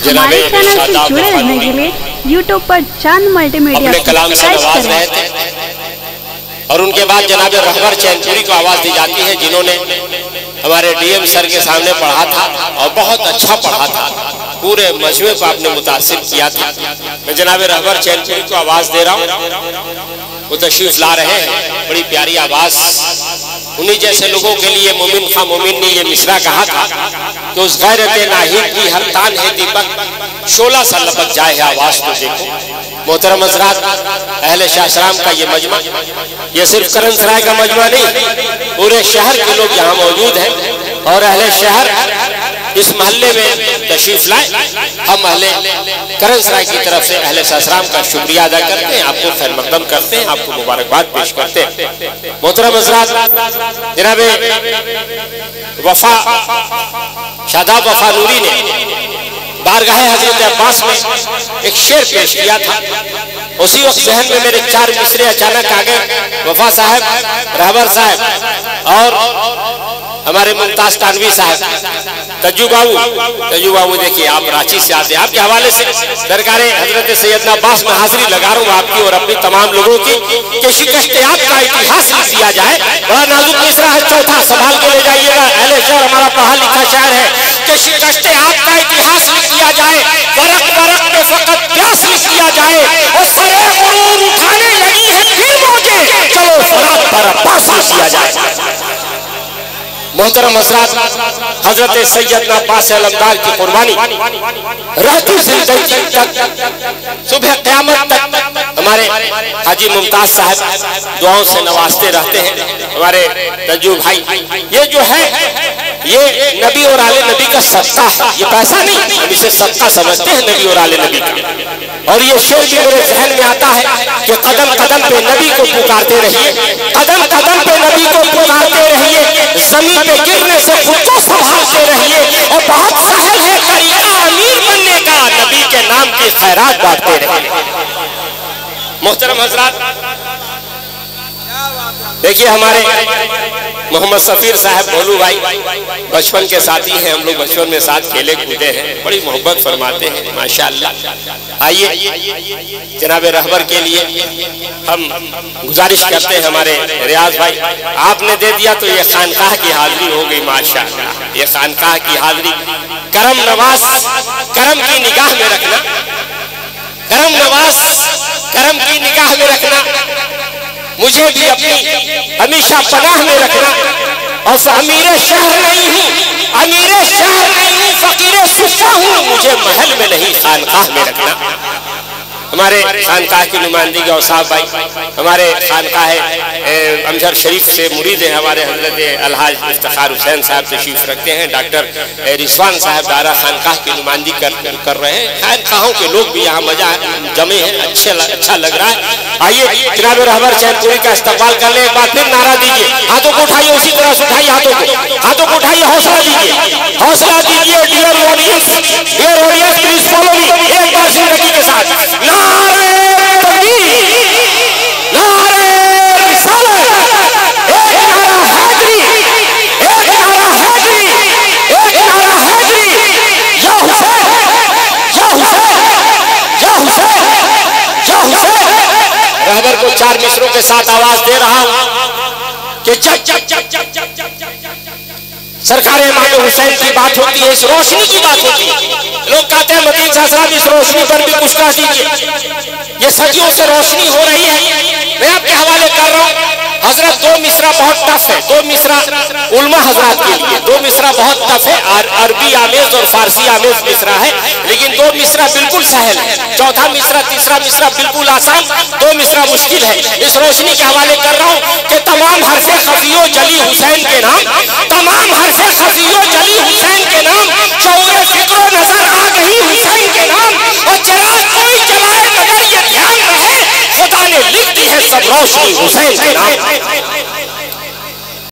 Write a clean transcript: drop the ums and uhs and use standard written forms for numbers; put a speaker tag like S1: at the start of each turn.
S1: हमारे चैनल से जुड़े रहने के लिए YouTube पर चांद मल्टीमीडिया सब्सक्राइब करें।
S2: और उनके बाद जनाब रहबर चैनपुरी को आवाज दी जाती है, जिन्होंने हमारे डीएम सर के सामने पढ़ा था और बहुत अच्छा पढ़ा था, पूरे मजमे को आपने मुतासिर किया था। मैं जनाब रहबर चैनपुरी को आवाज दे रहा हूँ, वो तशरीफ ला रहे हैं, बड़ी प्यारी आवाज। उन्हीं जैसे लोगों के लिए मोमिन खां मोमिन ने ये मिसरा कहा था कि उस गैरत नाहिद की हर तान है दीपक, 16 सा लपक जाए है आवाज तो देखो। मोहतरम हज़रात, अहले शाहसराम का ये मजमा, ये सिर्फ करन सराय का मजमा नहीं, पूरे शहर के लोग यहाँ मौजूद हैं और अहले शहर इस मोहल्ले में तशरीफ लाए। हम अहले करन सराय की तरफ से अहले शाहसराम का शुक्रिया अदा करते हैं, आपको खैर मकदम करते हैं, आपको मुबारकबाद पेश करते हैं। मोहतरम हज़रात, जनाबे वफा शादाब वफा नूरी ने बारगाह हजरत अब्बास में एक शेर पेश किया था। उसी वक्त जहन में मेरे 4 मिसरे अचानक आ गए। वफा साहब, रहबर साहब और हमारे मुमताज तानवी साहब, तज्जू बाबू देखिए आप रांची से आते हैं, आपके हवाले से सरकारे हजरत सैयदना अब्बास में हाजिरी लगा रहा हूँ आपकी और अपनी तमाम लोगों की कि शिकस्त-ए-आप का इतिहास लिख दिया जाए। बड़ा नाजुक मिसरा है, चौथा संभाल के ले जाइएगा। अहले शहर हमारा पढ़ा लिखा शहर है कि शिकस्त-ए-आप का इतिहास लिख दिया जाए, बरक बरक में फकत प्यास लिख दिया जाए और सरे गुरूर उठाने लगी है फिर मौजे, चलो फरात पर अब्बास लिख दिया जाए। मोहतरम हज़रात, हजरत सैयदना अब्बास अलमदार की कुर्बानी रहती जिंदगी तक, सुबह क़यामत तक हमारे हाजी मुमताज साहब दुआओं से नवाजते रहते हैं। हमारे तज्जू भाई, ये जो है ये नबी और आले नबी का सदका है, ये पैसा नहीं, हम इसे सदका समझते हैं नबी और आले नबी का। और ये शेर भी मेरे जहन में आता है कि कदम कदम पे नबी को पुकारते रहिए, कदम कदम पे नबी को पुकारते रहिए, जमीन पे गिरने से खुद को संभालते रहिए और बहुत सहल है तरीका अमीर बनने का, नबी के नाम की खैरात बांटते रहिए। मोहतरम हज़रात, देखिए हमारे मोहम्मद सफीर साहब भोलू भाई बचपन के साथी हैं, हम लोग बचपन में साथ खेले कूदे हैं, बड़ी मोहब्बत फरमाते हैं माशाअल्लाह। आइए जनाब रहबर के लिए हम गुजारिश करते हैं, हमारे रियाज भाई आपने दे दिया तो ये खानकाह की हाजिरी हो गई माशाअल्लाह। ये खानकाह की हाजिरी, करम नवाज करम की निगाह में रखना, करम नवाज करम की निगाह में रखना, मुझे भी अपनी हमेशा पनाह में रखना। और अमीर शहर नहीं हूँ, अमीर शहर नहीं हूँ, फकीर सुफ़ा हूँ, मुझे महल में नहीं खानकाह में रखना। हमारे खानकाह की नुमाइंदगी और साहब भाई हमारे खानकाह अमजर शरीफ से मुरीद हैं, हमारे हजरत अलहाज इफ्तिखार हुसैन साहब तशरीफ रखते हैं। डॉक्टर रिजवान साहब दारा खानकाह की नुमाइंदगी कर रहे हैं। खानकाहों के लोग भी यहाँ मजा जमे हैं, अच्छा लग रहा है। आइए जनाब रहबर चैनपुरी का इस्तकबाल कर ले। एक बार फिर नारा दीजिए, हाथों को उठाइए, उसी तरह से उठाइए, हाथों को उठाइए, हौसला दीजिए, हौसला दीजिए। Dear audience please follow me, एक बार जिंदगी के साथ नारे तकबीर, नारे रिसालत, एक नारा हैदरी, एक नारा हैदरी, एक नारा हैदरी, या हुसैन, या हुसैन, या हुसैन, या हुसैन। रहबर को 4 मिसरों के साथ आवाज दे रहा हूं कि सरकार इमाम हुसैन की बात होती है, इस रोशनी की बात होती है। लोग कहते हैं मदीन साहब इस रोशनी पर भी कुछ कह दीजिए, ये सदियों से रोशनी हो रही है। मैं आपके हवाले कर रहा हूँ हजरत, 2 मिसरा बहुत टफ है, 2 मिसरा उलमा हजरात के लिए 2 मिसरा बहुत टफ है, अरबी आमेज और फारसी आमेज मिसरा है, लेकिन 2 मिसरा बिल्कुल सहल है। चौथा मिसरा, तीसरा मिसरा बिल्कुल आसान, 2 मिसरा मुश्किल है। इस रोशनी के हवाले कर रहा हूँ कि तमाम हरफे खफियो जली हुसैन के नाम, तमाम हरफे खफियो जली हुसैन के नाम, शऊर फिक्रो नजर आ गई हुसैन के नाम, और चिराग कोई जलाए मगर ये ध्यान रहे खुदा ने लिख दी है सब रोशनी हुसैन के नाम।